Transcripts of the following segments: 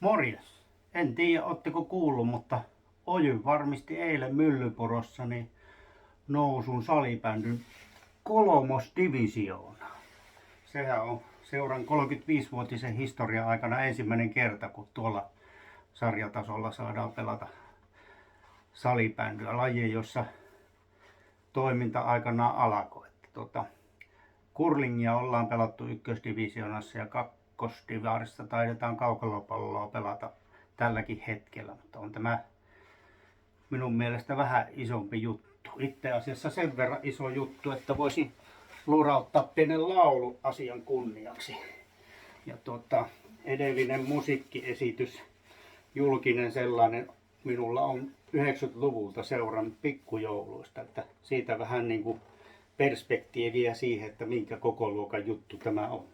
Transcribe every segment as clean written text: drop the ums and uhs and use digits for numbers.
Morjes. En tiedä, ootteko kuullut, mutta Ojy varmisti eilen Myllypurossa niin nousun salibändyn kolmosdivisioona. Sehän on seuran 35-vuotisen historian aikana ensimmäinen kerta, kun tuolla sarjatasolla saadaan pelata salibändyä, laji, jossa toiminta aikanaan alkoi. Curlingia ollaan pelattu ykkösdivisioonassa ja kakkosdivaarissa taidetaan kaukalopalloa pelata tälläkin hetkellä, mutta on tämä minun mielestä vähän isompi juttu. Itse asiassa sen verran iso juttu, että voisin lurauttaa pienen laulu asian kunniaksi. Ja edellinen musiikkiesitys, julkinen sellainen, minulla on 90-luvulta seuran pikkujouluista, että siitä vähän niin kuin perspektiiviä siihen, että minkä koko luokan juttu tämä on.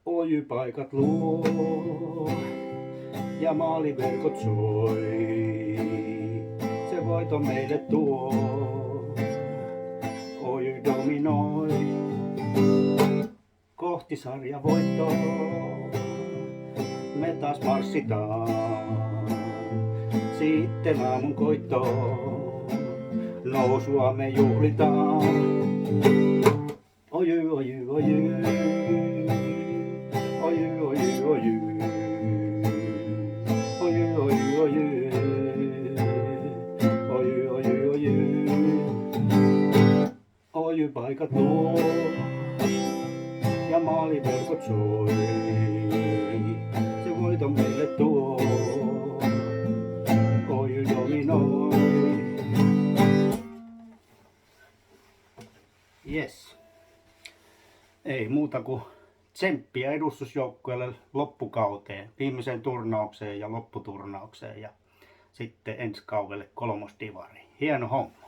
Ojypaikat luo ja maaliverkot soi, se voito meille tuo. Ojy dominoi kohti sarjavoittoa, me taas marssitaan sitten aamun koittoon, nousua me juhlitaan. Ojy, ojy, ojy, ojy, ojy, ojy, ojy, ojy, ojy, ojy, ojy, ojy, ojypaikat luo ja maaliverkot soi, se voiton meille tuo. Ojy dominoi. Yes. Ei muuta kuin tsemppiä edustusjoukkueelle loppukauteen, viimeiseen turnaukseen ja lopputurnaukseen ja sitten ensi kaudelle kolmosdivari. Hieno homma.